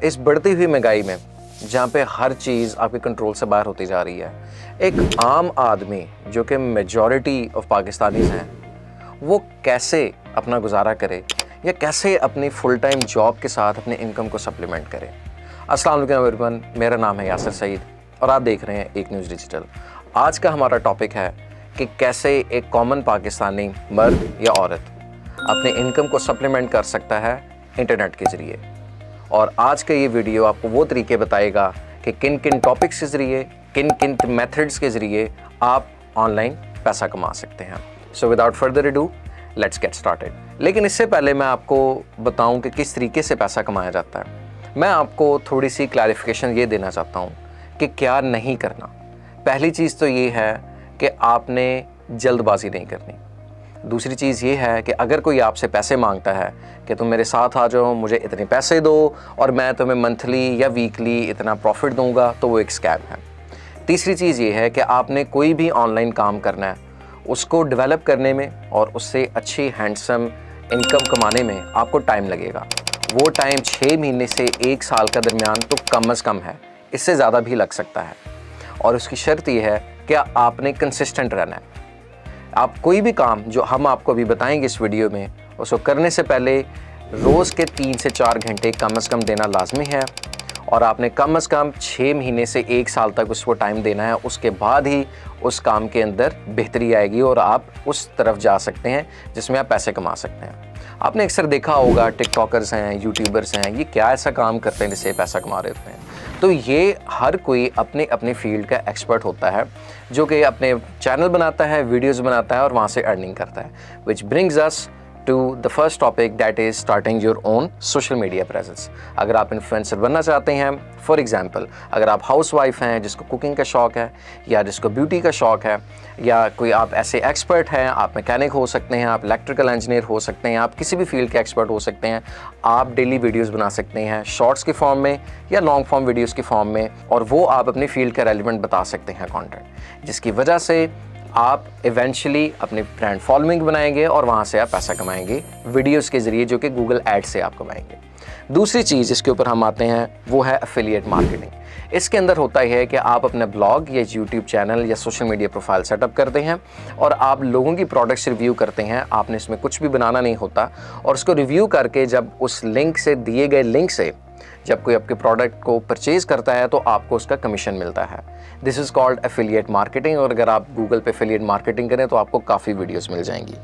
इस बढ़ती हुई महंगाई में जहाँ पे हर चीज़ आपके कंट्रोल से बाहर होती जा रही है, एक आम आदमी जो कि मेजॉरिटी ऑफ पाकिस्तानीज़ हैं, वो कैसे अपना गुजारा करे या कैसे अपनी फुल टाइम जॉब के साथ अपने इनकम को सप्लीमेंट करे। अस्सलाम वालेकुम एवरीवन, मेरा नाम है यासिर सईद और आप देख रहे हैं एक न्यूज़ डिजिटल। आज का हमारा टॉपिक है कि कैसे एक कॉमन पाकिस्तानी मर्द या औरत अपने इनकम को सप्लीमेंट कर सकता है इंटरनेट के ज़रिए। और आज का ये वीडियो आपको वो तरीके बताएगा कि किन किन टॉपिक्स के ज़रिए, किन किन मेथड्स के ज़रिए आप ऑनलाइन पैसा कमा सकते हैं। So without further ado let's get started. लेकिन इससे पहले मैं आपको बताऊं कि किस तरीके से पैसा कमाया जाता है, मैं आपको थोड़ी सी क्लैरिफिकेशन ये देना चाहता हूं कि क्या नहीं करना। पहली चीज़ तो ये है कि आपने जल्दबाजी नहीं करनी। दूसरी चीज़ ये है कि अगर कोई आपसे पैसे मांगता है कि तुम मेरे साथ आ जाओ, मुझे इतने पैसे दो और मैं तुम्हें मंथली या वीकली इतना प्रॉफिट दूंगा, तो वो एक स्कैम है। तीसरी चीज़ ये है कि आपने कोई भी ऑनलाइन काम करना है, उसको डेवलप करने में और उससे अच्छी हैंडसम इनकम कमाने में आपको टाइम लगेगा। वो टाइम 6 महीने से 1 साल का दरमियान तो कम से कम है, इससे ज़्यादा भी लग सकता है। और उसकी शर्त यह है कि आपने कंसिस्टेंट रहना है। आप कोई भी काम जो हम आपको अभी बताएंगे इस वीडियो में, उसको करने से पहले रोज़ के 3 से 4 घंटे कम से कम देना लाजमी है और आपने कम से कम 6 महीने से 1 साल तक उसको टाइम देना है। उसके बाद ही उस काम के अंदर बेहतरी आएगी और आप उस तरफ जा सकते हैं जिसमें आप पैसे कमा सकते हैं। आपने अक्सर देखा होगा टिकटॉकर्स हैं, यूट्यूबर्स हैं, ये क्या ऐसा काम करते हैं जिससे पैसा कमा रहे होते हैं। तो ये हर कोई अपने अपने फील्ड का एक्सपर्ट होता है जो कि अपने चैनल बनाता है, वीडियोस बनाता है और वहाँ से अर्निंग करता है। Which brings us to the first topic, that is starting your own social media presence. अगर आप इन्फ्लुएंसर बनना चाहते हैं, फॉर एग्जांपल अगर आप हाउस वाइफ हैं जिसको कुकिंग का शौक़ है या जिसको ब्यूटी का शौक़ है, या कोई आप ऐसे एक्सपर्ट हैं, आप मैकेनिक हो सकते हैं, आप इलेक्ट्रिकल इंजीनियर हो सकते हैं, आप किसी भी फील्ड के एक्सपर्ट हो सकते हैं, आप डेली वीडियोस बना सकते हैं शॉर्ट्स के फॉर्म में या लॉन्ग फॉर्म वीडियोस के फॉर्म में, और वो आप अपनी फील्ड का रेलिवेंट बता सकते हैं कंटेंट, जिसकी वजह से आप इवेंचुअली अपनी ब्रांड फॉलोइंग बनाएंगे और वहाँ से आप पैसा कमाएंगे वीडियोस के ज़रिए, जो कि गूगल एड से आप कमाएंगे। दूसरी चीज़ इसके ऊपर हम आते हैं वो है एफिलिएट मार्केटिंग। इसके अंदर होता है कि आप अपना ब्लॉग या यूट्यूब चैनल या सोशल मीडिया प्रोफाइल सेटअप करते हैं और आप लोगों की प्रोडक्ट्स रिव्यू करते हैं। आपने इसमें कुछ भी बनाना नहीं होता और उसको रिव्यू करके जब उस लिंक से, दिए गए लिंक से जब कोई आपके प्रोडक्ट को परचेज़ करता है तो आपको उसका कमीशन मिलता है। This is called affiliate marketing. और अगर आप गूगल पे एफिलिएट मार्केटिंग करें तो आपको काफ़ी वीडियोस मिल जाएंगी।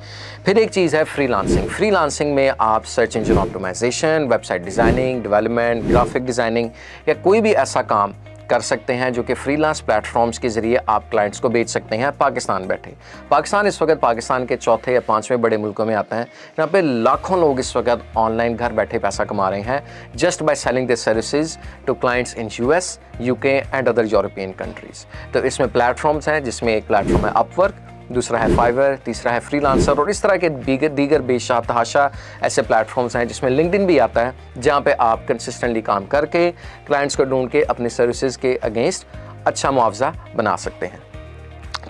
फिर एक चीज़ है फ्रीलांसिंग। फ्रीलांसिंग में आप search engine optimisation, website designing, development, graphic designing या कोई भी ऐसा काम कर सकते हैं जो कि फ्रीलांस प्लेटफॉर्म्स के ज़रिए आप क्लाइंट्स को बेच सकते हैं पाकिस्तान बैठे। पाकिस्तान इस वक्त पाकिस्तान के चौथे या 5वें बड़े मुल्कों में आता है। यहाँ पे लाखों लोग इस वक्त ऑनलाइन घर बैठे पैसा कमा रहे हैं just by selling this services to clients in US, UK एंड अदर यूरोपियन कंट्रीज़। तो इसमें प्लेटफॉर्म्स हैं, जिसमें एक प्लेटफॉर्म है अपवर्क, दूसरा है फाइवर, तीसरा है फ्रीलांसर और इस तरह के दीगर बेशतहाशा ऐसे प्लेटफॉर्म्स हैं, जिसमें लिंक्डइन भी आता है, जहां पे आप कंसिस्टेंटली काम करके क्लाइंट्स को ढूंढ के अपनी सर्विसेज के अगेंस्ट अच्छा मुआवजा बना सकते हैं।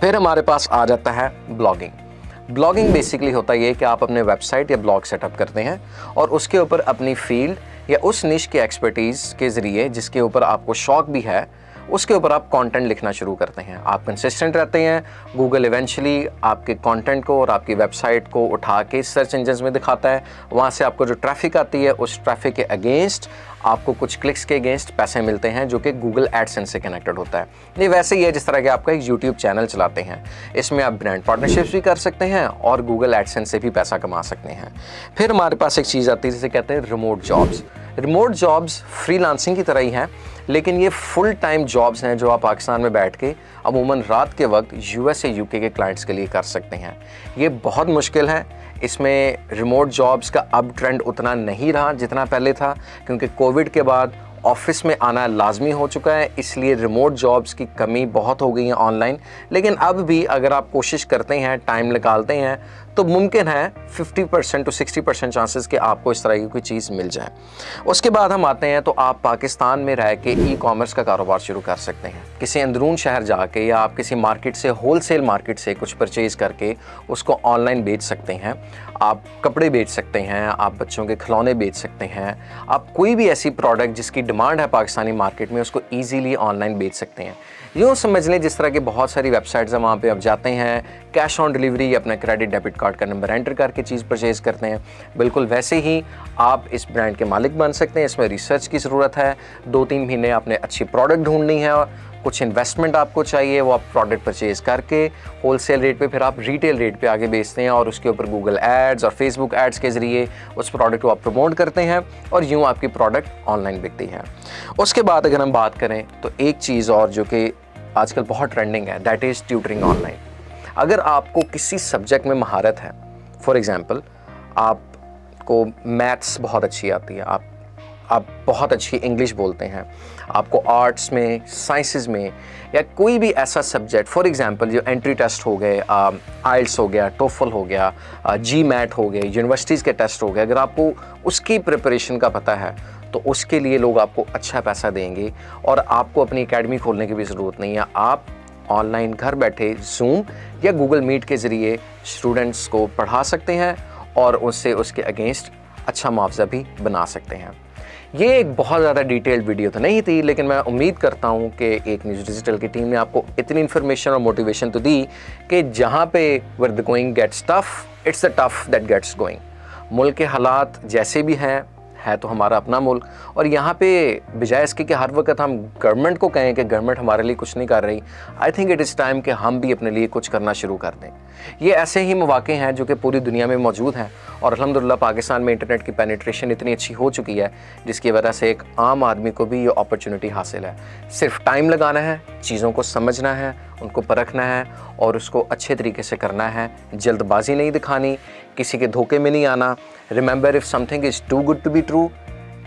फिर हमारे पास आ जाता है ब्लॉगिंग। ब्लॉगिंग बेसिकली होता है ये कि आप अपने वेबसाइट या ब्लॉग सेटअप करते हैं और उसके ऊपर अपनी फील्ड या उस निश के एक्सपर्टीज़ के ज़रिए जिसके ऊपर आपको शौक़ भी है, उसके ऊपर आप कंटेंट लिखना शुरू करते हैं। आप कंसिस्टेंट रहते हैं, गूगल इवेंचुअली आपके कंटेंट को और आपकी वेबसाइट को उठा के सर्च इंजन्स में दिखाता है। वहाँ से आपको जो ट्रैफिक आती है, उस ट्रैफिक के अगेंस्ट आपको कुछ क्लिक्स के अगेंस्ट पैसे मिलते हैं, जो कि गूगल एडसेंस से कनेक्टेड होता है। ये वैसे ही है जिस तरह के आपका एक यूट्यूब चैनल चलाते हैं, इसमें आप ब्रांड पार्टनरशिप्स भी कर सकते हैं और गूगल एडसेंस से भी पैसा कमा सकते हैं। फिर हमारे पास एक चीज़ आती है जिसे कहते हैं remote jobs. Remote jobs freelancing की तरह ही हैं, लेकिन ये फुल टाइम जॉब्स हैं जो आप पाकिस्तान में बैठ के अमूमन रात के वक्त US या UK के क्लाइंट्स के लिए कर सकते हैं। ये बहुत मुश्किल है। इसमें रिमोट जॉब्स का अब ट्रेंड उतना नहीं रहा जितना पहले था, क्योंकि कोविड के बाद ऑफिस में आना लाजमी हो चुका है, इसलिए रिमोट जॉब्स की कमी बहुत हो गई है ऑनलाइन। लेकिन अब भी अगर आप कोशिश करते हैं, टाइम निकालते हैं, तो मुमकिन है 50% to 60% चांसेस कि आपको इस तरह की कोई चीज़ मिल जाए। उसके बाद हम आते हैं तो आप पाकिस्तान में रह के ई-कॉमर्स का कारोबार शुरू कर सकते हैं। किसी अंदरून शहर जाके या आप किसी मार्केट से, होलसेल मार्केट से कुछ परचेज़ करके उसको ऑनलाइन बेच सकते हैं। आप कपड़े बेच सकते हैं, आप बच्चों के खिलौने बेच सकते हैं, आप कोई भी ऐसी प्रोडक्ट जिसकी डिमांड है पाकिस्तानी मार्केट में उसको ईजीली ऑनलाइन बेच सकते हैं। यूँ समझ लें जिस तरह की बहुत सारी वेबसाइट्स हैं वहाँ पे आप जाते हैं, कैश ऑन डिलीवरी अपना क्रेडिट डेबिट कार्ड का नंबर एंटर करके चीज़ परचेज़ करते हैं, बिल्कुल वैसे ही आप इस ब्रांड के मालिक बन सकते हैं। इसमें रिसर्च की ज़रूरत है, 2-3 महीने आपने अच्छी प्रोडक्ट ढूंढनी है, कुछ इन्वेस्टमेंट आपको चाहिए, वो आप प्रोडक्ट परचेज़ करके होलसेल रेट पे फिर आप रिटेल रेट पे आगे बेचते हैं और उसके ऊपर गूगल एड्स और फेसबुक एड्स के ज़रिए उस प्रोडक्ट को आप प्रमोट करते हैं और यूँ आपकी प्रोडक्ट ऑनलाइन बिकती है। उसके बाद अगर हम बात करें तो एक चीज़ और जो कि आजकल बहुत ट्रेंडिंग है, दैट इज़ ट्यूटरिंग ऑनलाइन। अगर आपको किसी सब्जेक्ट में महारत है, फॉर एग्ज़ाम्पल आपको मैथ्स बहुत अच्छी आती है, आप बहुत अच्छी इंग्लिश बोलते हैं, आपको आर्ट्स में, साइंसेस में या कोई भी ऐसा सब्जेक्ट, फॉर एग्जांपल जो एंट्री टेस्ट हो गए, आइल्स हो गया, टोफल हो गया, जी मैट हो गए, यूनिवर्सिटीज़ के टेस्ट हो गए, अगर आपको उसकी प्रिपरेशन का पता है तो उसके लिए लोग आपको अच्छा पैसा देंगे और आपको अपनी एकेडमी खोलने की भी ज़रूरत नहीं है। आप ऑनलाइन घर बैठे जूम या गूगल मीट के ज़रिए स्टूडेंट्स को पढ़ा सकते हैं और उससे उसके अगेंस्ट अच्छा मुआवजा भी बना सकते हैं। ये एक बहुत ज़्यादा डिटेल्ड वीडियो तो नहीं थी, लेकिन मैं उम्मीद करता हूँ कि एक न्यूज़ डिजिटल की टीम ने आपको इतनी इन्फॉर्मेशन और मोटिवेशन तो दी कि जहाँ पे where the going gets tough, it's the tough that gets going. मुल्क के हालात जैसे भी हैं, है तो हमारा अपना मुल्क, और यहाँ पे बजाय इसके कि हर वक्त हम गवर्नमेंट को कहें कि गवर्नमेंट हमारे लिए कुछ नहीं कर रही, I think it is time कि हम भी अपने लिए कुछ करना शुरू कर दें। ये ऐसे ही मौके हैं जो कि पूरी दुनिया में मौजूद हैं और अल्हम्दुलिल्लाह पाकिस्तान में इंटरनेट की पेनिट्रेशन इतनी अच्छी हो चुकी है जिसकी वजह से एक आम आदमी को भी ये अपॉर्चुनिटी हासिल है। सिर्फ टाइम लगाना है, चीज़ों को समझना है, उनको परखना है और उसको अच्छे तरीके से करना है। जल्दबाजी नहीं दिखानी, किसी के धोखे में नहीं आना। Remember, if something is too good to be true,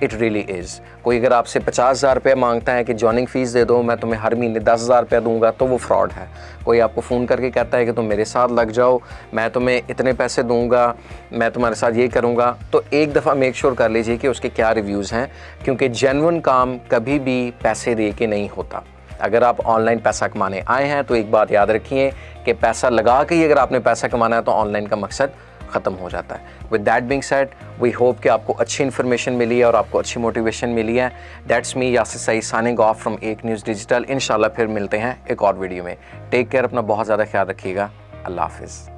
it really is. कोई अगर आपसे 50,000 रुपये मांगता है कि जॉइनिंग फ़ीस दे दो, मैं तुम्हें हर महीने 10,000 रुपया दूंगा, तो वो फ्रॉड है। कोई आपको फ़ोन करके कहता है कि तुम मेरे साथ लग जाओ, मैं तुम्हें इतने पैसे दूंगा, मैं तुम्हारे साथ ये करूंगा, तो एक दफ़ा मेक श्योर कर लीजिए कि उसके क्या रिव्यूज़ हैं, क्योंकि जेन्युइन काम कभी भी पैसे दे के नहीं होता। अगर आप ऑनलाइन पैसा कमाने आए हैं तो एक बात याद रखिए कि पैसा लगा के ही अगर आपने पैसा कमाना है तो ऑनलाइन का मकसद ख़त्म हो जाता है। With that being said, we hope कि आपको अच्छी इन्फॉर्मेशन मिली है और आपको अच्छी मोटिवेशन मिली है। That's me Yasir Saeed signing off from एक न्यूज़ डिजिटल। इंशाल्लाह फिर मिलते हैं एक और वीडियो में। टेक केयर, अपना बहुत ज़्यादा ख्याल रखिएगा। अल्लाह हाफिज़।